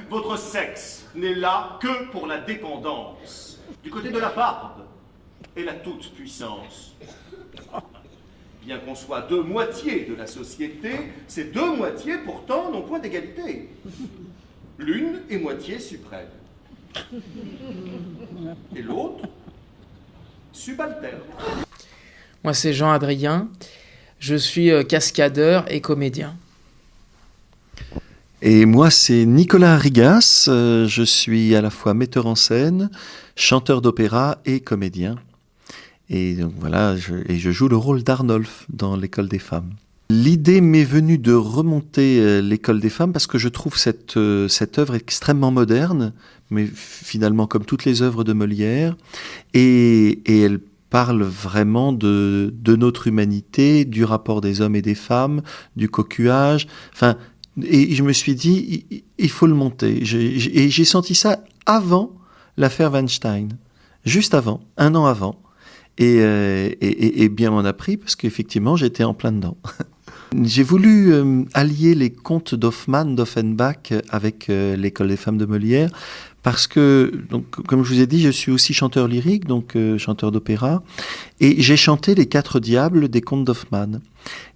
Votre sexe n'est là que pour la dépendance. Du côté de la barbe et la toute-puissance. Bien qu'on soit deux moitiés de la société, ces deux moitiés pourtant n'ont point d'égalité. L'une est moitié suprême. Et l'autre, subalterne. Moi, c'est Jean-Adrien. Je suis cascadeur et comédien. Et moi, c'est Nicolas Rigas. Je suis à la fois metteur en scène, chanteur d'opéra et comédien. Et donc voilà, je joue le rôle d'Arnolphe dans l'École des femmes. L'idée m'est venue de remonter l'École des femmes parce que je trouve cette œuvre extrêmement moderne, mais finalement comme toutes les œuvres de Molière, et elle parle vraiment de notre humanité, du rapport des hommes et des femmes, du cocuage, enfin. Et je me suis dit, il faut le monter. Et j'ai senti ça avant l'affaire Weinstein, juste avant, 1 an avant. Et bien m'en a pris parce qu'effectivement, j'étais en plein dedans. J'ai voulu allier les contes d'Offenbach avec l'École des femmes de Molière parce que, donc, comme je vous ai dit, je suis aussi chanteur lyrique, donc chanteur d'opéra, et j'ai chanté les 4 diables des contes d'Hoffmann.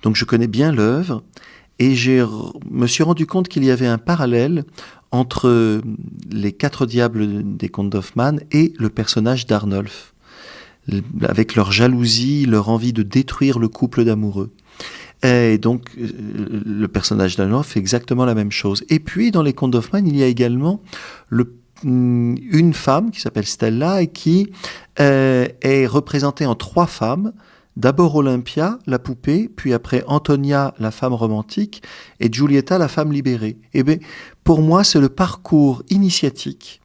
Donc je connais bien l'œuvre. Et je me suis rendu compte qu'il y avait un parallèle entre les 4 diables des contes d'Hoffmann et le personnage d'Arnolphe, avec leur jalousie, leur envie de détruire le couple d'amoureux. Et donc, le personnage d'Arnolphe fait exactement la même chose. Et puis, dans les contes d'Hoffmann, il y a également une femme qui s'appelle Stella et qui est représentée en 3 femmes. D'abord Olympia, la poupée, puis après Antonia, la femme romantique, et Giulietta, la femme libérée. Et bien, pour moi, c'est le parcours initiatique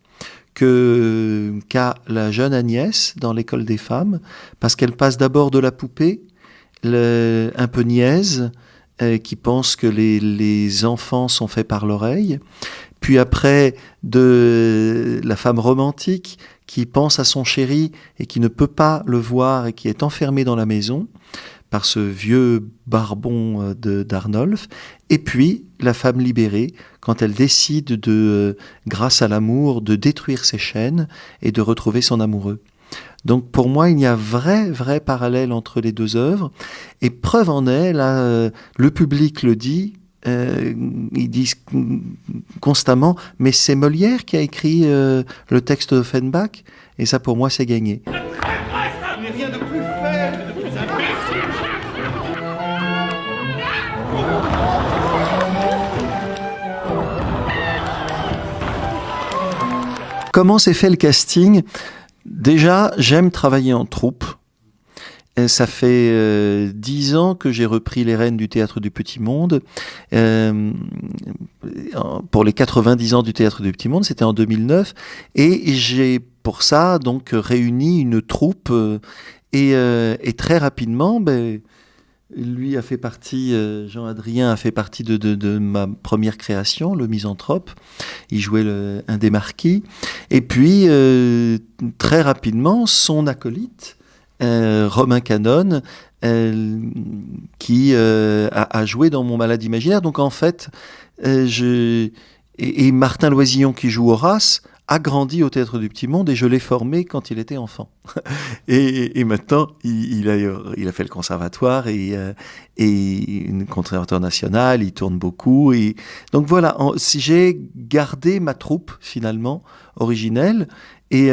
qu'a la jeune Agnès dans l'École des femmes, parce qu'elle passe d'abord de la poupée, un peu niaise, qui pense que les enfants sont faits par l'oreille, puis après de la femme romantique, qui pense à son chéri et qui ne peut pas le voir et qui est enfermé dans la maison par ce vieux barbon d'Arnolphe. Et puis, la femme libérée, quand elle décide grâce à l'amour, de détruire ses chaînes et de retrouver son amoureux. Donc, pour moi, il y a vrai parallèle entre les 2 œuvres. Et preuve en est, là, le public le dit, ils disent constamment, mais c'est Molière qui a écrit le texte d'Offenbach, et ça pour moi c'est gagné. Il n'est rien de plus faible, de plus imbécile. Comment s'est fait le casting ? Déjà, j'aime travailler en troupe. Ça fait 10 ans que j'ai repris les rênes du Théâtre du Petit Monde. Pour les 90 ans du Théâtre du Petit Monde, c'était en 2009. Et j'ai pour ça donc réuni une troupe. Et très rapidement, lui a fait partie, Jean-Adrien a fait partie de ma première création, le Misanthrope. Il jouait un des marquis. Et puis, très rapidement, son acolyte, Romain Canon, qui a joué dans Mon Malade imaginaire. Donc en fait, et Martin Loisillon qui joue Horace a grandi au Théâtre du Petit Monde et je l'ai formé quand il était enfant. Et maintenant, il a fait le conservatoire et une conservatoire national, il tourne beaucoup. Et donc voilà, si j'ai gardé ma troupe finalement originelle. Et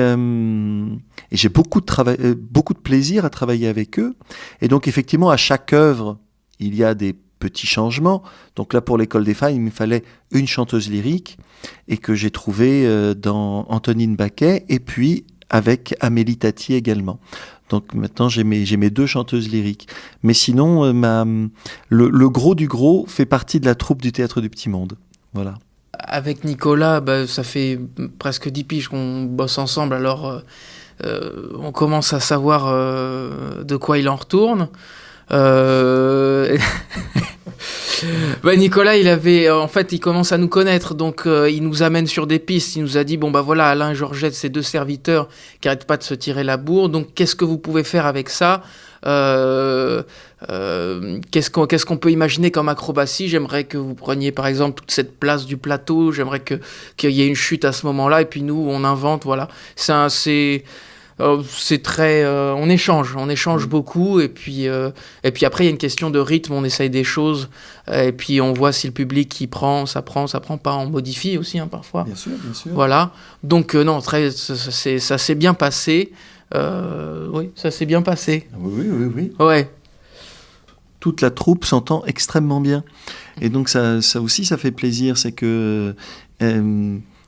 j'ai beaucoup de plaisir à travailler avec eux. Et donc, effectivement, à chaque œuvre, il y a des petits changements. Donc là, pour l'École des femmes, il me fallait une chanteuse lyrique et que j'ai trouvée dans Antonine Baquet et puis avec Amélie Tati également. Donc maintenant, j'ai mes 2 chanteuses lyriques. Mais sinon, le gros du gros fait partie de la troupe du Théâtre du Petit Monde. Voilà. Avec Nicolas, ça fait presque 10 piges qu'on bosse ensemble, alors on commence à savoir de quoi il en retourne. Nicolas, il commence à nous connaître, donc il nous amène sur des pistes. Il nous a dit, voilà, Alain et Georgette, ces 2 serviteurs qui arrêtent pas de se tirer la bourre, donc qu'est-ce que vous pouvez faire avec ça ? Qu'est-ce qu'on peut imaginer comme acrobatie? J'aimerais que vous preniez par exemple toute cette place du plateau, j'aimerais qu'il y ait une chute à ce moment-là, et puis nous on invente, voilà. C'est très, on échange beaucoup, et puis après il y a une question de rythme, on essaye des choses, et puis on voit si le public ça prend pas, on modifie aussi parfois. Bien sûr. Voilà, donc non, ça s'est bien passé. Oui, ça s'est bien passé. Oui. Ouais. Toute la troupe s'entend extrêmement bien. Et donc ça aussi, ça fait plaisir. C'est que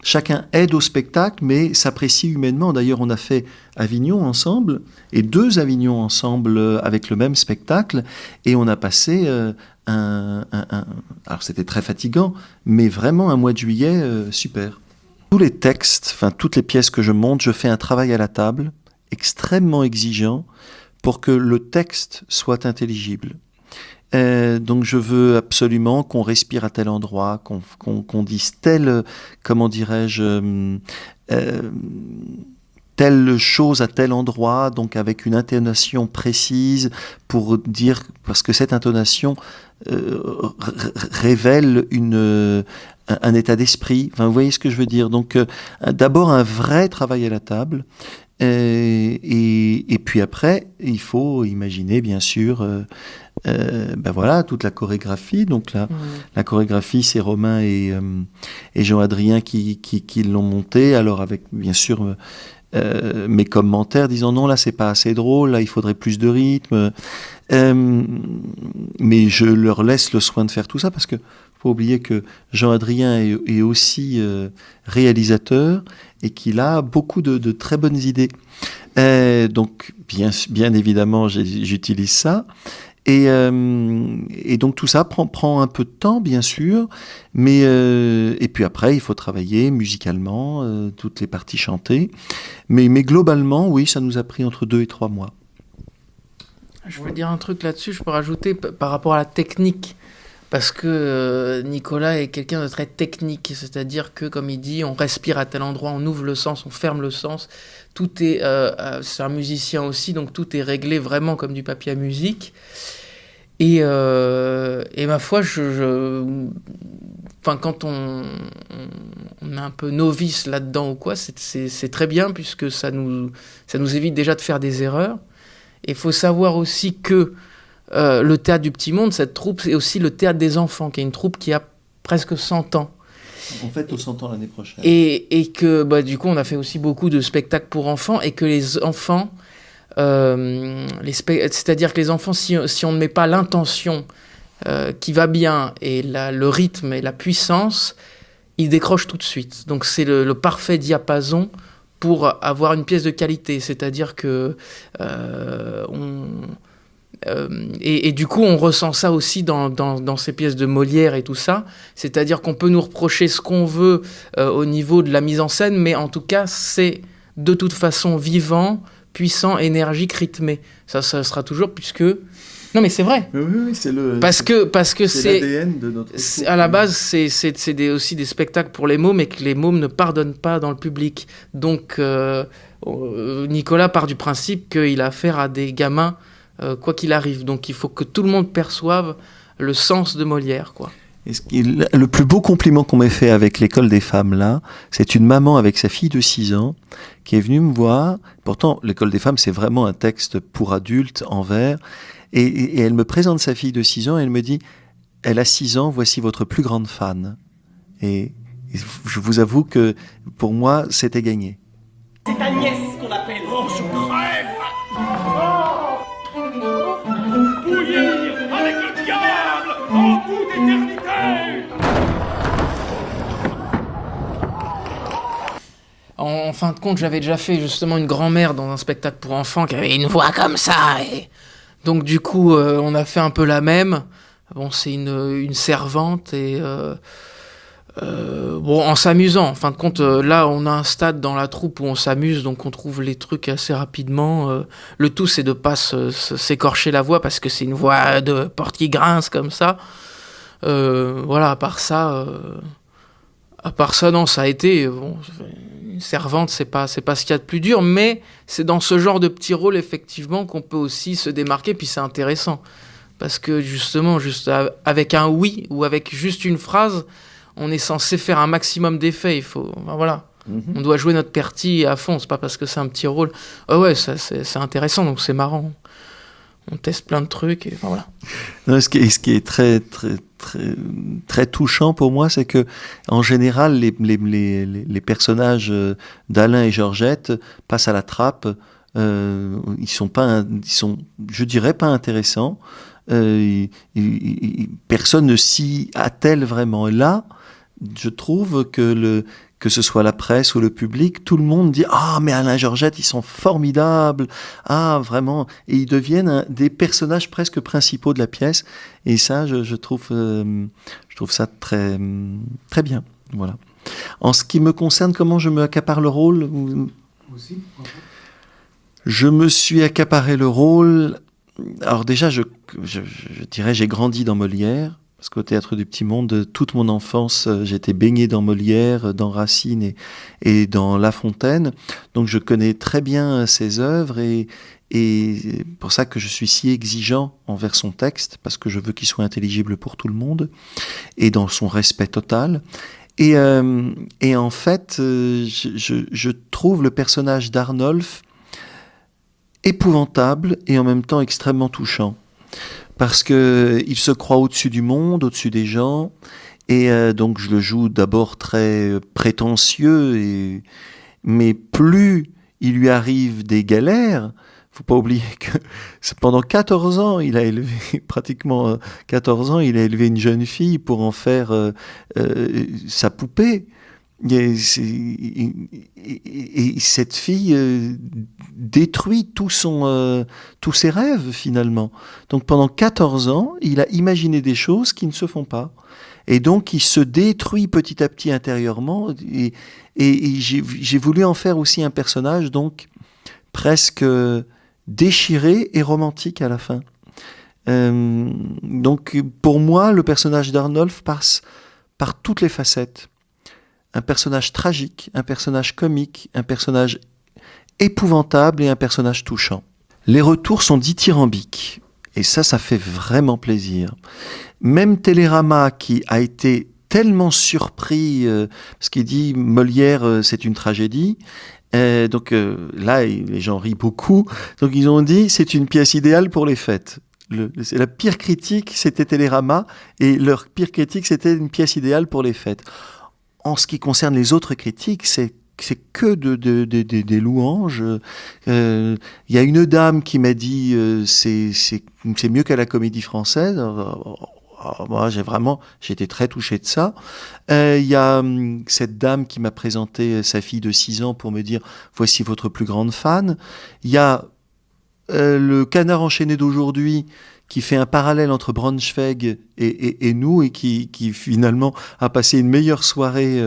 chacun aide au spectacle, mais s'apprécie humainement. D'ailleurs, on a fait Avignon ensemble, et 2 Avignons ensemble avec le même spectacle. Et on a passé alors c'était très fatigant, mais vraiment un mois de juillet super. Tous les textes, toutes les pièces que je monte, je fais un travail à la table extrêmement exigeant pour que le texte soit intelligible. Donc je veux absolument qu'on respire à tel endroit, qu'on dise telle chose à tel endroit, donc avec une intonation précise pour dire, parce que cette intonation révèle un état d'esprit. Vous voyez ce que je veux dire. Donc d'abord un vrai travail à la table. Et puis après, il faut imaginer bien sûr toute la chorégraphie. Donc la chorégraphie, c'est Romain et Jean-Adrien qui l'ont montée. Alors avec bien sûr mes commentaires disant non, là c'est pas assez drôle, là il faudrait plus de rythme. Mais je leur laisse le soin de faire tout ça, parce que faut oublier que Jean-Adrien est aussi réalisateur et qu'il a beaucoup de très bonnes idées. Donc bien évidemment j'utilise ça. Et donc tout ça prend un peu de temps, bien sûr, mais et puis après il faut travailler musicalement toutes les parties chantées, mais globalement oui, ça nous a pris entre 2 et 3 mois. Je veux dire un truc là-dessus, je peux rajouter par rapport à la technique, parce que Nicolas est quelqu'un de très technique, c'est-à-dire que, comme il dit, on respire à tel endroit, on ouvre le sens, on ferme le sens, tout est, c'est un musicien aussi, donc tout est réglé vraiment comme du papier à musique. Et ma foi, quand on est un peu novice là-dedans ou quoi, c'est très bien, puisque ça nous évite déjà de faire des erreurs. Et il faut savoir aussi que le Théâtre du Petit Monde, cette troupe, c'est aussi le Théâtre des Enfants, qui est une troupe qui a presque 100 ans. On fête aux 100 ans l'année prochaine. Et que du coup, on a fait aussi beaucoup de spectacles pour enfants, et que les enfants... c'est-à-dire que les enfants, si on ne met pas l'intention qui va bien, et le rythme et la puissance, ils décrochent tout de suite. Donc c'est le parfait diapason pour avoir une pièce de qualité. C'est-à-dire que et du coup on ressent ça aussi dans ces pièces de Molière et tout ça. C'est-à-dire qu'on peut nous reprocher ce qu'on veut au niveau de la mise en scène, mais en tout cas c'est de toute façon vivant, puissant, énergique, rythmé. Ça sera toujours, puisque... Non, mais c'est vrai. Oui, c'est le... Parce que c'est l'ADN de notre... À la base, c'est aussi des spectacles pour les mômes, et que les mômes ne pardonnent pas dans le public. Donc, Nicolas part du principe qu'il a affaire à des gamins, quoi qu'il arrive. Donc, il faut que tout le monde perçoive le sens de Molière, quoi. Le plus beau compliment qu'on m'ait fait avec l'école des femmes, là, c'est une maman avec sa fille de 6 ans qui est venue me voir. Pourtant, l'école des femmes, c'est vraiment un texte pour adultes, en vers. Et elle me présente sa fille de 6 ans et elle me dit, elle a 6 ans, voici votre plus grande fan. Et je vous avoue que pour moi, c'était gagné. C'est Agnès qu'on appelle. Oh, je crève. Bouillir avec le diable en toute éternité. En fin de compte, j'avais déjà fait justement une grand-mère dans un spectacle pour enfants qui avait une voix comme ça. Et donc du coup, on a fait un peu la même. Bon, c'est une servante, et en s'amusant. En fin de compte, là, on a un stade dans la troupe où on s'amuse, donc on trouve les trucs assez rapidement. Le tout, c'est de pas s'écorcher la voix, parce que c'est une voix de porte qui grince comme ça. Voilà, à part ça, non, ça a été une servante, c'est pas ce qu'il y a de plus dur, mais c'est dans ce genre de petits rôles, effectivement, qu'on peut aussi se démarquer, puis c'est intéressant. Parce que justement, juste avec un oui ou avec juste une phrase, on est censé faire un maximum d'effets. Voilà. On doit jouer notre partie à fond, c'est pas parce que c'est un petit rôle. Ouais, c'est intéressant, donc c'est marrant. On teste plein de trucs, et enfin, voilà. Non, ce qui est très, très, très, très touchant pour moi, c'est que, en général, les personnages d'Alain et Georgette passent à la trappe. Ils sont, je dirais, pas intéressants. Personne ne s'y attelle vraiment. Et là, je trouve que ce soit la presse ou le public, tout le monde dit « Ah, mais Alain et Georgette, ils sont formidables !» Ah, vraiment. Et ils deviennent des personnages presque principaux de la pièce. Et ça, je trouve ça très, très bien. Voilà. En ce qui me concerne, comment je me accapare le rôle aussi, je me suis accaparé le rôle... Alors déjà, je dirais, j'ai grandi dans Molière. Parce qu'au Théâtre du Petit Monde, toute mon enfance, j'étais baigné dans Molière, dans Racine et dans La Fontaine. Donc je connais très bien ses œuvres et pour ça que je suis si exigeant envers son texte, parce que je veux qu'il soit intelligible pour tout le monde et dans son respect total. Et en fait, je trouve le personnage d'Arnolphe épouvantable et en même temps extrêmement touchant. Parce qu'il se croit au-dessus du monde, au-dessus des gens, et donc je le joue d'abord très prétentieux, mais plus il lui arrive des galères, faut pas oublier que pendant 14 ans, il a élevé, pratiquement 14 ans, il a élevé une jeune fille pour en faire sa poupée. Et cette fille détruit tous ses rêves finalement. Donc pendant 14 ans, il a imaginé des choses qui ne se font pas. Et donc il se détruit petit à petit intérieurement. Et j'ai voulu en faire aussi un personnage donc presque déchiré et romantique à la fin. Donc pour moi, le personnage d'Arnolphe passe par toutes les facettes. Un personnage tragique, un personnage comique, un personnage épouvantable et un personnage touchant. Les retours sont dithyrambiques, et ça fait vraiment plaisir. Même Télérama, qui a été tellement surpris, parce qu'il dit Molière, c'est une tragédie, donc là, les gens rient beaucoup, donc ils ont dit c'est une pièce idéale pour les fêtes. La pire critique, c'était Télérama, et leur pire critique, c'était une pièce idéale pour les fêtes. En ce qui concerne les autres critiques, c'est que des louanges. Il y a une dame qui m'a dit c'est mieux qu'à la Comédie Française. Moi, j'ai été très touché de ça. Il y a cette dame qui m'a présenté sa fille de 6 ans pour me dire voici votre plus grande fan. Il y a le Canard enchaîné d'aujourd'hui qui fait un parallèle entre Braunschweig et nous, et qui finalement a passé une meilleure soirée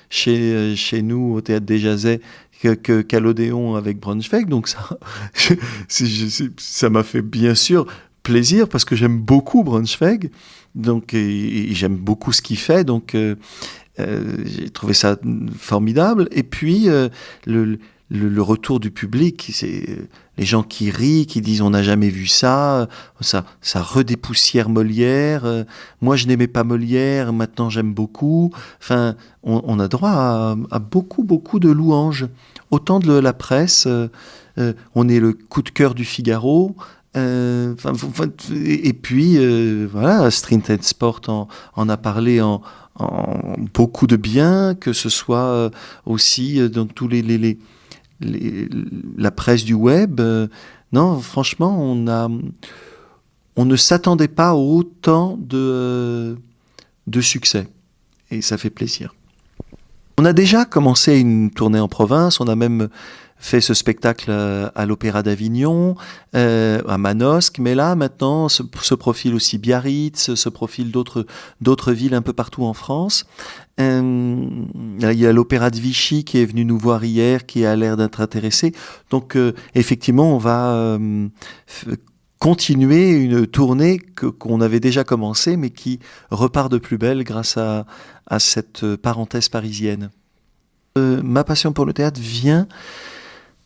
chez nous au Théâtre des Jazets qu'à l'Odéon avec Braunschweig. Donc ça m'a fait bien sûr plaisir, parce que j'aime beaucoup Braunschweig, donc, et j'aime beaucoup ce qu'il fait, donc j'ai trouvé ça formidable. Et puis le retour du public, c'est les gens qui rient, qui disent on n'a jamais vu ça redépoussière Molière. Moi je n'aimais pas Molière, maintenant j'aime beaucoup. Enfin, on a droit à beaucoup de louanges. Autant de la presse, on est le coup de cœur du Figaro. Et puis voilà, Strint and Sport en a parlé en beaucoup de bien, que ce soit aussi dans tous la presse du web. Non, franchement, on ne s'attendait pas à autant de succès. Et ça fait plaisir. On a déjà commencé une tournée en province. On a même fait ce spectacle à l'Opéra d'Avignon, à Manosque. Mais là, maintenant, se profile aussi Biarritz, se profile d'autres villes un peu partout en France. Il y a l'Opéra de Vichy qui est venu nous voir hier, qui a l'air d'être intéressé. Donc, effectivement, on va continuer une tournée qu'on avait déjà commencée, mais qui repart de plus belle grâce à cette parenthèse parisienne. Ma passion pour le théâtre vient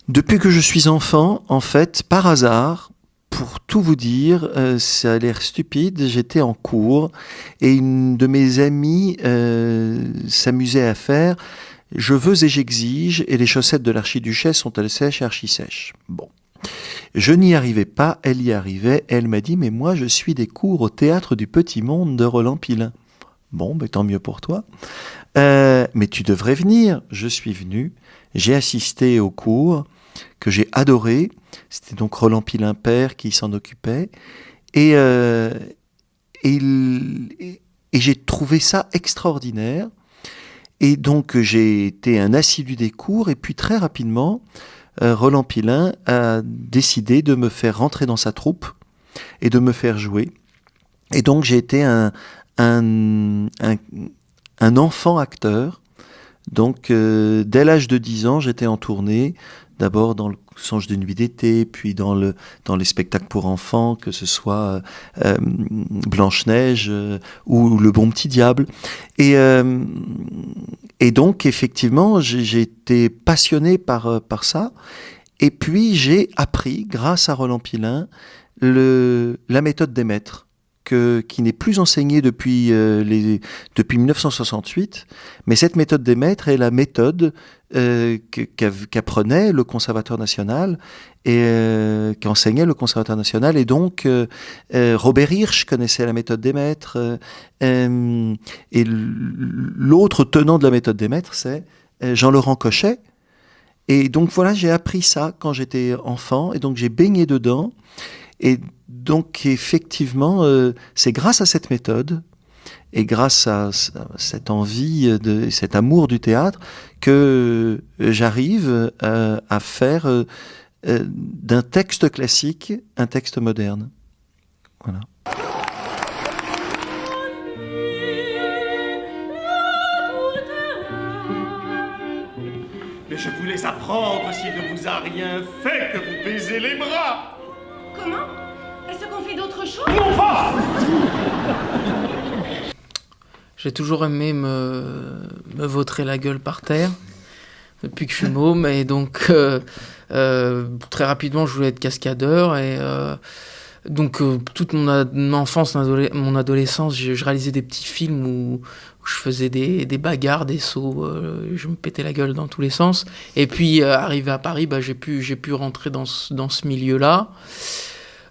depuis que je suis enfant, en fait, par hasard. Pour tout vous dire, ça a l'air stupide, j'étais en cours et une de mes amies s'amusait à faire « Je veux et j'exige » et les chaussettes de l'archiduchesse sont-elles sèches, archi-sèches. Bon. Je n'y arrivais pas, elle y arrivait, elle m'a dit « Mais moi, je suis des cours au Théâtre du Petit Monde de Roland Pilin. » Bon, mais tant mieux pour toi. Mais tu devrais venir. Je suis venu, j'ai assisté au cours que j'ai adoré. C'était donc Roland Pilin père qui s'en occupait. Et j'ai trouvé ça extraordinaire. Et donc j'ai été un assidu des cours. Et puis très rapidement, Roland Pilin a décidé de me faire rentrer dans sa troupe et de me faire jouer. Et donc j'ai été un enfant acteur. Donc dès l'âge de 10 ans, j'étais en tournée. D'abord dans le Songe d'une nuit d'été, puis dans les spectacles pour enfants, que ce soit Blanche-Neige ou Le Bon Petit Diable. Et donc, effectivement, j'ai été passionné par ça. Et puis, j'ai appris, grâce à Roland Pilin, la méthode des maîtres. Qui n'est plus enseignée depuis 1968, mais cette méthode des maîtres est la méthode qu'apprenait le Conservatoire national et qu'enseignait le Conservatoire national. Et donc, Robert Hirsch connaissait la méthode des maîtres. Et l'autre tenant de la méthode des maîtres, c'est Jean-Laurent Cochet. Et donc, voilà, j'ai appris ça quand j'étais enfant. Et donc, j'ai baigné dedans. Et donc, effectivement, c'est grâce à cette méthode et grâce à cette envie, cet amour du théâtre que j'arrive à faire d'un texte classique un texte moderne. Voilà. Mais je voulais apprendre s'il ne vous a rien fait que vous baisez les bras. Comment? Est-ce qu'on fait d'autres choses? Non pas. J'ai toujours aimé me vautrer la gueule par terre depuis que je suis môme, et donc très rapidement je voulais être cascadeur, et donc toute mon enfance, mon adolescence, je réalisais des petits films où je faisais des bagarres, des sauts, je me pétais la gueule dans tous les sens. Et puis arrivé à Paris, j'ai pu rentrer dans ce milieu-là.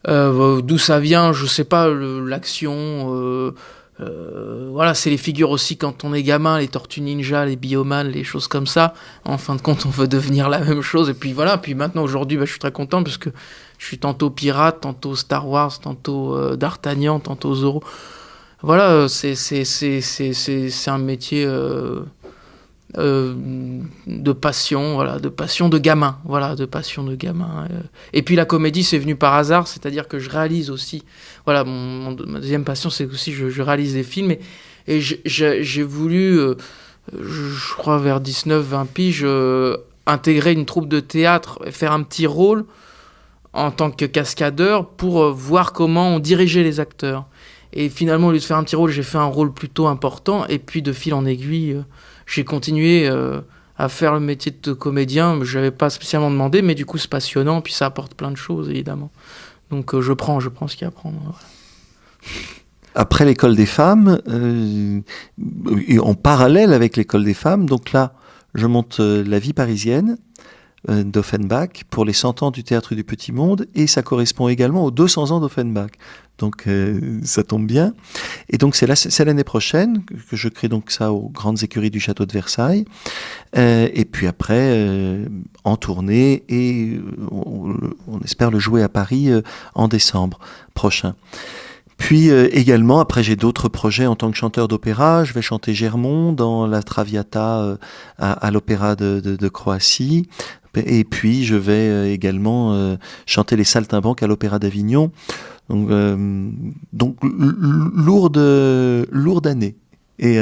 D'où ça vient, je sais pas, l'action. Voilà, c'est les figures aussi quand on est gamin, les Tortues Ninja, les Bioman, les choses comme ça. En fin de compte, on veut devenir la même chose. Et puis voilà, puis maintenant, aujourd'hui, je suis très content parce que je suis tantôt pirate, tantôt Star Wars, tantôt D'Artagnan, tantôt Zorro. Voilà, c'est un métier de passion, voilà, de passion de gamin, voilà, de passion de gamin. Et puis la comédie, c'est venu par hasard, c'est-à-dire que je réalise aussi. Voilà, ma deuxième passion, c'est aussi je réalise des films, et j'ai voulu, je crois vers 19-20 piges, intégrer une troupe de théâtre, faire un petit rôle en tant que cascadeur pour voir comment on dirigeait les acteurs. Et finalement, au lieu de faire un petit rôle, j'ai fait un rôle plutôt important. Et puis, de fil en aiguille, j'ai continué à faire le métier de comédien. Je n'avais pas spécialement demandé, mais du coup, c'est passionnant. Puis, ça apporte plein de choses, évidemment. Donc, je prends ce qu'il y a à prendre. Voilà. Après l'école des femmes, et en parallèle avec l'école des femmes, donc là, je monte La vie parisienne d'Offenbach pour les 100 ans du Théâtre du Petit Monde, et ça correspond également aux 200 ans d'Offenbach. Donc ça tombe bien. Et donc c'est l'année prochaine que je crée donc ça aux Grandes Écuries du Château de Versailles. Et puis après, en tournée, et on espère le jouer à Paris en décembre prochain. Puis également, après j'ai d'autres projets en tant que chanteur d'opéra. Je vais chanter Germont dans la Traviata à l'Opéra de Croatie. Et puis je vais également chanter les Saltimbanques à l'Opéra d'Avignon. Donc lourde année, et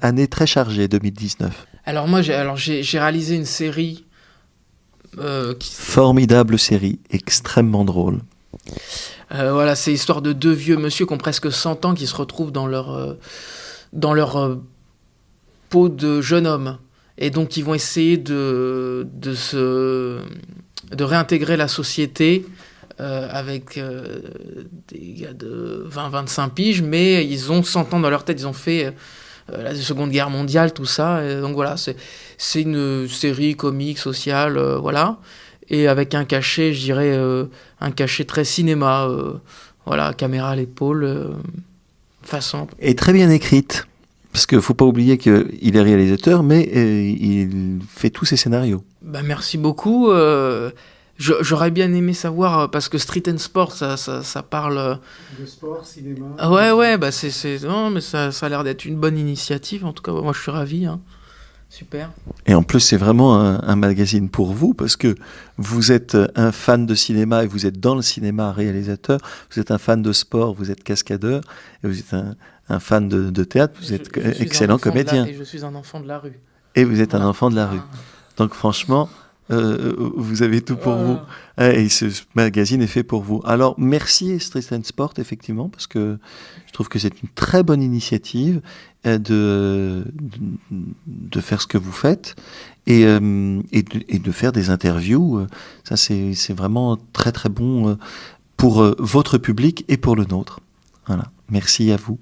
année très chargée 2019. Alors moi j'ai réalisé une série formidable série, extrêmement drôle. Voilà, c'est l'histoire de deux vieux monsieur qui ont presque 100 ans, qui se retrouvent dans leur peau de jeune homme. Et donc, ils vont essayer de réintégrer la société avec des gars de 20-25 piges, mais ils ont 100 ans dans leur tête, ils ont fait la Seconde Guerre mondiale, tout ça. Et donc voilà, c'est une série comique, sociale, voilà. Et avec un cachet, je dirais, un cachet très cinéma, voilà, caméra à l'épaule, façon. Et très bien écrite, parce qu'il ne faut pas oublier qu'il est réalisateur, mais il fait tous ses scénarios. Bah, merci beaucoup. J'aurais bien aimé savoir, parce que Street and Sport, ça parle... De sport, cinéma... Ouais, bah non, mais ça a l'air d'être une bonne initiative. En tout cas, moi, je suis ravi. Hein. Super. Et en plus, c'est vraiment un magazine pour vous, parce que vous êtes un fan de cinéma et vous êtes dans le cinéma réalisateur, vous êtes un fan de sport, vous êtes cascadeur, et vous êtes un fan de théâtre, vous êtes excellent comédien. Et je suis un enfant de la rue. Et vous êtes un enfant de la rue. Donc franchement... vous avez tout pour vous. Et ce magazine est fait pour vous. Alors, merci Street and Sport, effectivement, parce que je trouve que c'est une très bonne initiative de faire ce que vous faites et de faire des interviews. Ça, c'est vraiment très, très bon pour votre public et pour le nôtre. Voilà. Merci à vous.